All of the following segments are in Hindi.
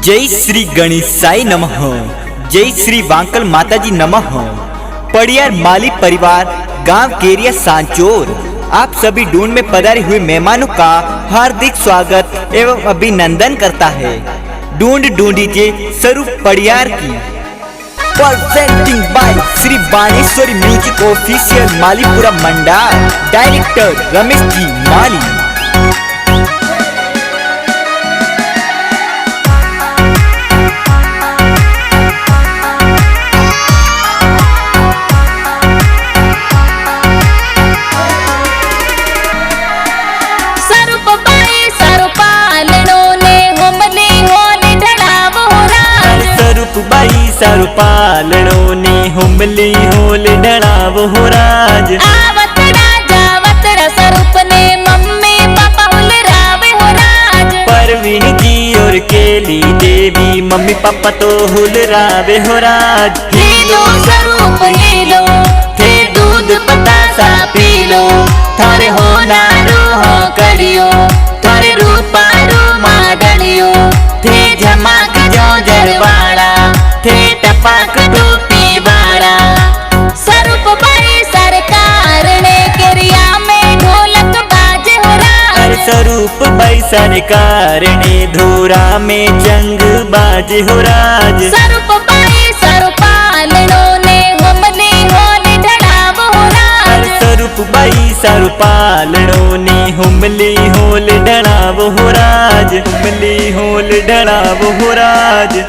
जय श्री गणेशाय नमः। जय श्री वांकल माताजी नमः। पड़ियार माली परिवार गांव केरिया सांचोर आप सभी ढूंढ में पधारे हुए मेहमानों का हार्दिक स्वागत एवं अभिनंदन करता है। ढूंढिए स्वरूप पड़ियार की presenting by Shri Baneshwari music official Malipura Mandal director Ramesh ji Mali. सारू पालणों ने हुमली होल डराव हो राज आवत राजा वतरा स्वरूप ने मम्मी पापा हुल रावे हो राज। परवीन जी और केली देवी मम्मी पापा तो हुल रावे हो राज। हीलो स्वरूप हीलो थे दूध पतासा पीलो थारे हो नारो हो करियो थारे रूपा रो मादनियो थे झमाक जो जरवाड़ा थे टपाक टोपी वाला। स्वरूप भाई सरकार ने केरिया में ढोलक बाजे हो राज। स्वरूप भाई सरकार ने धूरा में जंग बाजे हो राज। स्वरूप भाई स्वरूपालनों ने हुमली होल ढड़ाव हो राज। स्वरूप भाई स्वरूपालनों ने हुमली होल डराव हो राज। हुमली होल डराव हो राज।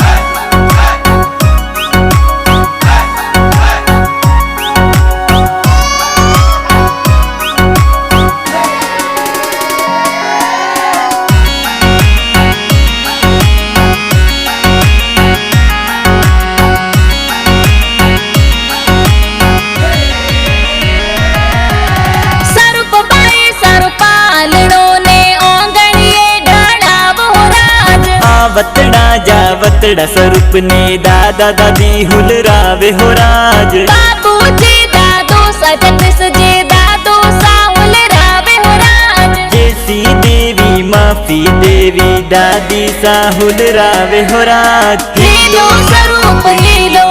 वतड़ा स्वरूप ने दादा दादी हुल रावे हो राज। बाबूजी दादू सजत जी दादू सा हुल रावे हो राज। जैसी देवी माफी देवी दादी सा हुल रावे हो राज। हीलो स्वरूप हीलो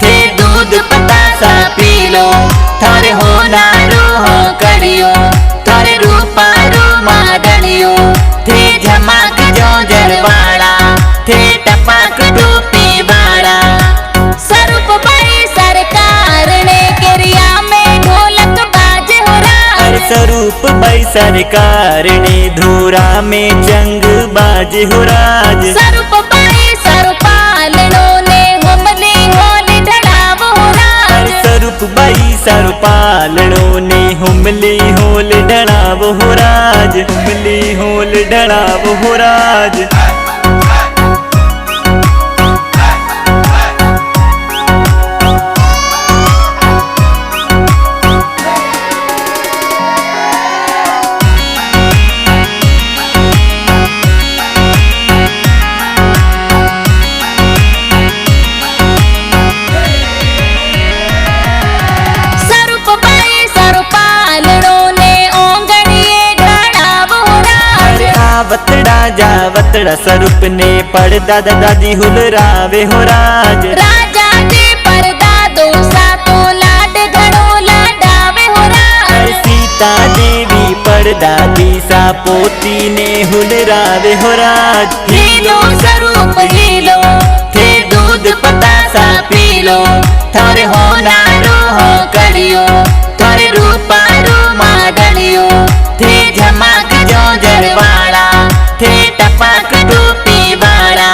थे दूध पतासा पीलो थारे हो नारो हो करियो थारे रूपा रो मादनियो थे झमाक जो जरवाड़ा थे टपाक टोपी वाला। स्वरूप भाई सरकार ने केरिया में ढोलक बाजे हो राज। स्वरूप भाई सरकार ने धूरा में जंग बाजे हो राज। स्वरूप भाई स्वरूपालनों ने हुमली होल ढड़ाव हो राज। स्वरूप भाई स्वरूपालनों ने हुमली होल डराव हो राज। हुमली होल डराव हो राज। वतड़ा स्वरूप ने पड़ दादा दादी हुल रावे हो राज। राजा जी पर दादो सा तो लाड घड़ो लाडावे हो राज। सीता देवी पड़ दादी सा पोती ने हुल रावे हो राज। हीलो स्वरूप हीलो थे दूध पतासा पीलो थारे हो नारो हो करियो थारे रूपा रो मादनियो थे झमाक जो जरवाड़ा थे टपाक टोपी वाला।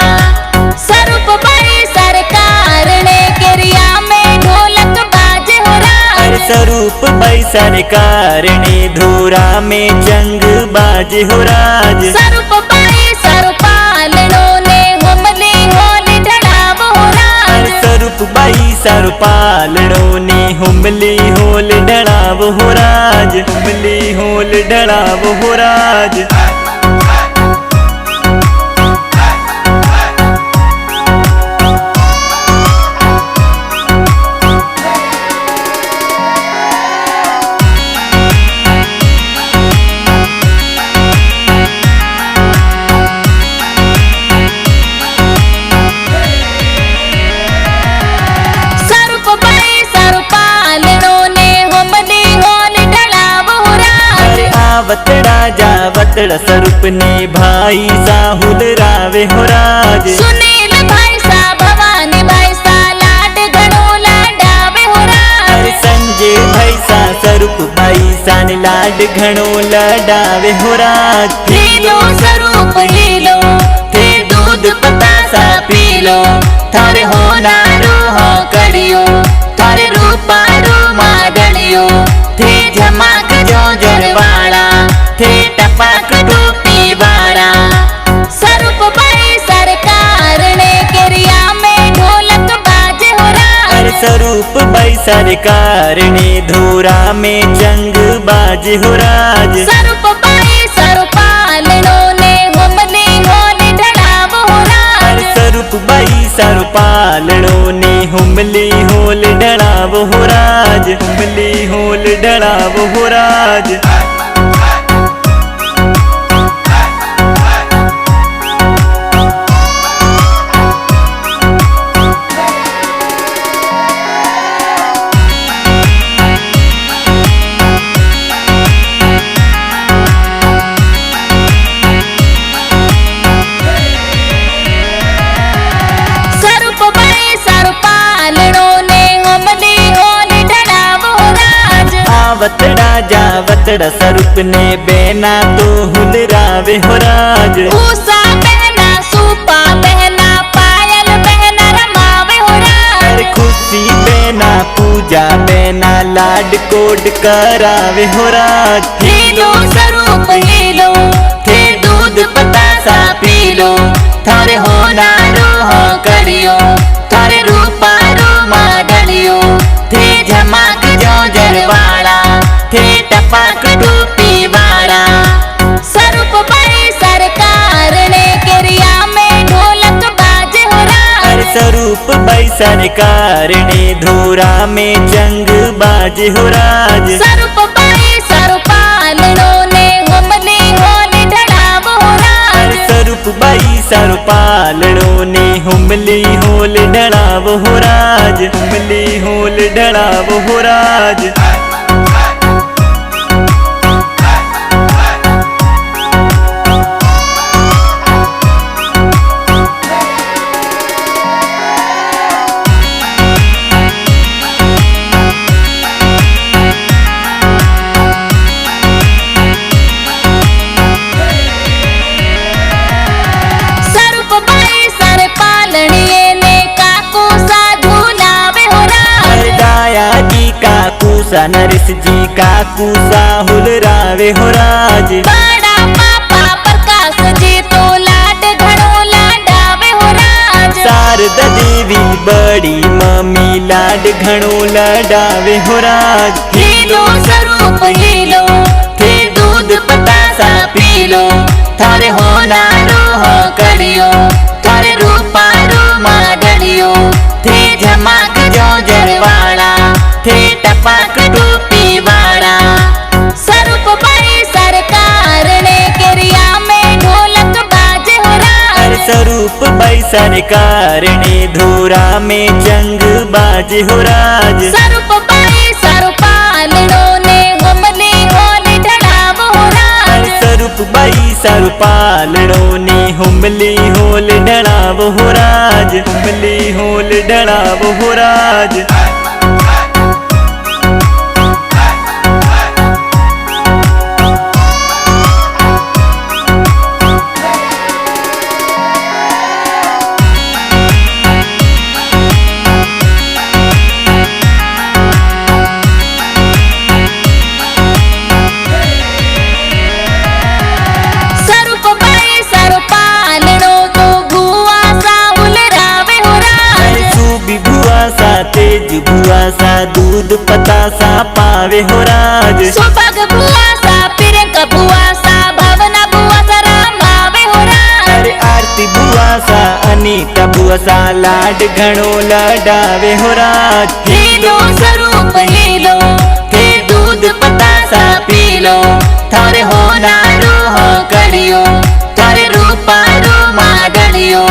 स्वरूप भाई सरकार ने केरिया में ढोलक बाजे हो राज। स्वरूप भाई सरकार ने धूरा में जंग बाजे हो राज। स्वरूप भाई स्वरूपालनों ने हुमली होल ढड़ाव हो राज। स्वरूप भाई स्वरूपालनों ने हुमली होल डराव हो राज। हुमली होल डराव हो राज। वतड़ स्वरूप ने भाई साहुल रावे हो राज। सुनील भाई सा भवानी भाई सा लाड घणो लाडावे हो राज। संजय भाई सा स्वरूप भाई सान लाड घणो लडावे हो राज। हीलो स्वरूप हीलो थे दूध पतासा पीलो थारे होनारो हो कड़ियो थारे रूपारो मादड़ियो थे झमाक जो जरवाड़ा थे टपाक टोपी वाड़ा। स्वरूप भाई सरकार ने केरिया में ढोलक बाजे हो राज। स्वरूप भाई सरकार ने धोरा में जंग बाज हो राज। स्वरूप भाई सरुपालनो ने हमली होली ढड़ाव हो राज। स्वरूप भाई सरुपालनो ने हुमली होल डड़ाव हो राज। हुमली होल डड़ाव हो राज। वतड़ा जा वतड़ा स्वरूप ने बेना तो हुल रावे हो राज। ऊसा बहना सूपा बहना पायल बहना रमावे हो राज। खुशी बेना पूजा बेना लाड कोड करावे हो राज। हीलो स्वरूप हीलो थे दूध पतासा पीलो थारे होनारो हो करियो थारे रूपारो मादड़ियो थे झमाक जो जरवाड़ा थे टपाक टोपी वाड़ा। स्वरूप भाई सरकार ने केरिया में ढोलक बाजे हो राज। स्वरूप भाई सरकार ने धोरा में जंग बाज हो राज। स्वरूप भाई सरुपालनो ने हमली होली ढड़ाव हो राज। स्वरूप भाई सरुपालनो ने हुमली होल डड़ाव हो राज। हुमली होल डड़ाव हो राज। काकूसा नरेश जी काकूसा हुल रावे हो राज। बड़ा पापा प्रकाश जी तो लाड घणो लाडावे हो राज। शारदा देवी बड़ी मम्मी लाड घणो लडावे हो राज। हीलो स्वरूप हीलो थे दूध पतासा पीलो थारे होनारो हो कड़ियो थारे रूपारो मादड़ियो थे झमाक जो जरवाड़ा थे टपाक टोपी वाड़ा। स्वरूप भाई सरकार ने केरिया में ढोलक बाजे हो राज। स्वरूप भाई सरकार ने धोरा में जंग बाज हो राज। स्वरूप भाई सरुपालनो ने हमली होली ढड़ाव हो राज। स्वरूप भाई सरुपालनो ने हुमली होल डड़ाव हो राज। हुमली होल डड़ाव हो राज। तेज भुआ सा दूध पतासा पावे हो राज। सुभग भुआ सा प्रियंका भुआ सा भावना भुआ सा रामावे हो राज। आरती भुआ सा अनीता भुआ सा लाड घणो लडावे हो राज। हीलो स्वरूप हीलो थे दूध पतासा पीलो थारे होनारो हो कड़ियो थारे रूपारो मादड़ियो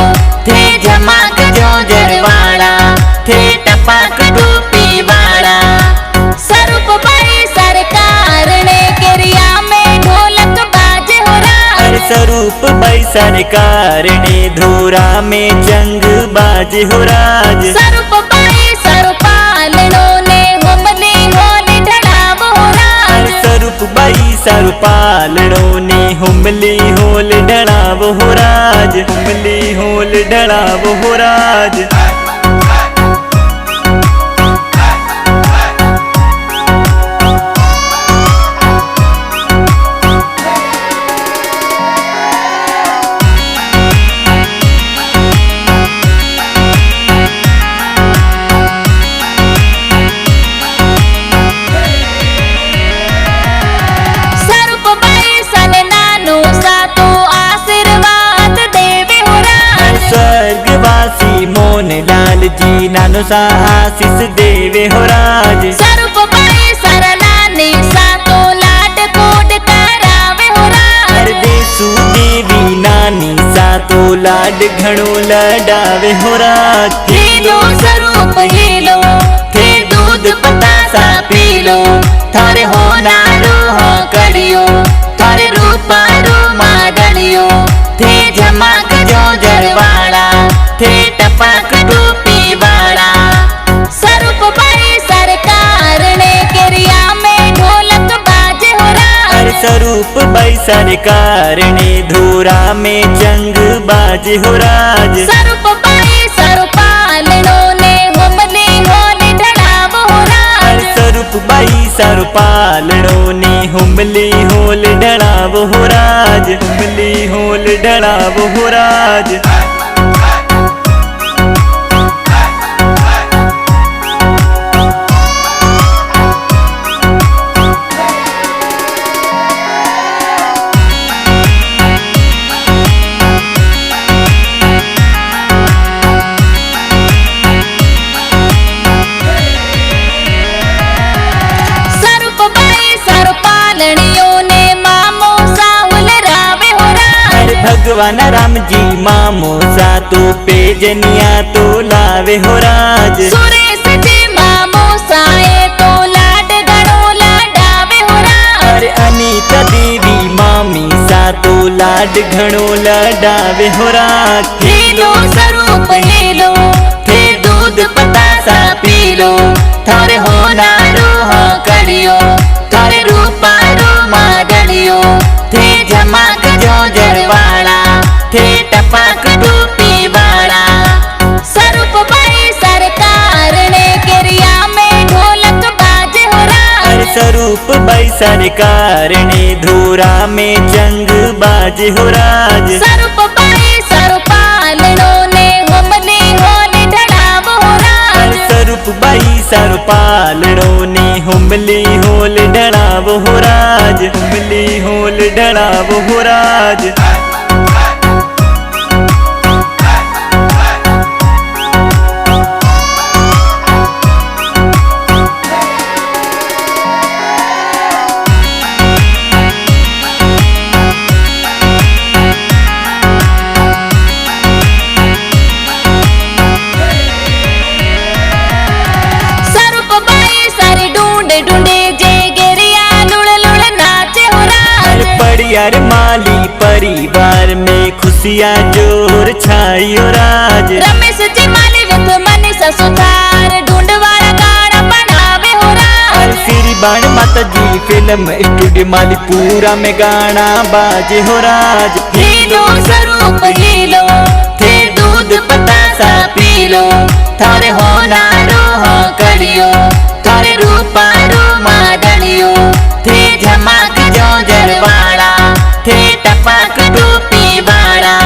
थे झमाक जो जरवाड़ा थे टपाक टोपी वाड़ा। स्वरूप भाई सरकार ने केरिया में ढोलक बाजे हो राज। स्वरूप भई सरकार ने धूरा में जंग बाज हो राज स्वरूप भई स्वरूपालनो ने हुमली होली ढड़ाव हो राज स्वरूप भई स्वरूपालनो ने हुमली होल डड़ाव हो राज हुमली होल डड़ाव हो राज स्वरूप भई सलनानु सातो आशीर्वाद देवे हो राज स्वर्गवासी मोहन लाल जी नानो सा आशीष देवे हो राज स्वरूप भई सरनाने सातो लाड कोड करावे हो राज देसु देवी नानी सातो लाड घणो लडावे हो राज हेलो स्वरूप हेलो थे दूध पतासा पीलो थारे हो नारो हो कड़ियो थारे रूपारो माडलियो थे झमक जो जरवाड़ा थे टपक टोपी वाला स्वरूप भई सरकार ने किरिया में ढोलक बाजे हो राज स्वरूप भई सरकार ने धूरा में जंग बाज हो राज स्वरूप भई स्वरूपालनो ने हुमली होली ढड़ाव हो राज स्वरूप भई स्वरूपालनो ने हुमली होल डड़ाव हो राज हुमली होल डड़ाव हो राज स्वरूप भई स्वरूपालनियों ने मामो साहुल रावे हो राज भगवान राम जी मामो सा तो पेजनिया तो लावे हो राज सुरेश जी मामो साए तो लाड गणो लाडावे हो राज अनीता देवी मामी सा तो लाड घणो लडावे हो राज हेलो स्वरूप हेलो थे दूध पतासा पीलो थारे हो नारो हो कड़ियो थारे रूपारो माडलियो थे झमक जो जरवाड़ा थे टपक टोपी वाला स्वरूप भई सरकार ने किरिया में ढोलक बाजे हो राज स्वरूप भई सरकार ने धूरा में जंग बाज हो राज स्वरूप भई स्वरूपालनो ने हुमली होली ढड़ाव हो राज स्वरूप भई स्वरूपालनो ने हुमली होल डड़ाव हो राज हुमली होल डड़ाव हो राज स्वरूप भई सारी ढूंढे ढूंढे जे गिरिया लुड़ लुड़ नाचे हो राज परियार माली परिवार में खुशियाँ जोर छाई हो राज रमेश जी माली विथ मनीषा सुथार ढूंढवारा गाना बनावे हो राज श्री बाण माता जी फिल्म स्टूडियो माली पूरा में गाना बाजे हो राज हेलो स्वरूप हेलो थे दूध पतासा पीलो थारे हो नारो हो कड़ियो थारे रूपारो माडलियो थे झमक जो जरवाड़ा थे टपक टोपी वाला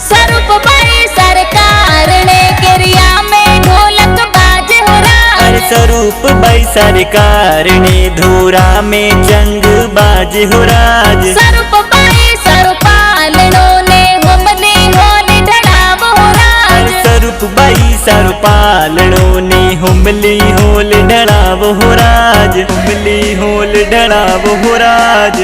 स्वरूप भई सरकार ने किरिया में ढोलक बाजे हो राज स्वरूप भई सरकार ने धूरा में जंग बाज हो राज स्वरूप भई स्वरूपालनो ने हुमली होली ढड़ाव हो राज स्वरूप भई स्वरूपालनो ने हुमली होल डड़ाव हो राज हुमली होल डड़ाव हो राज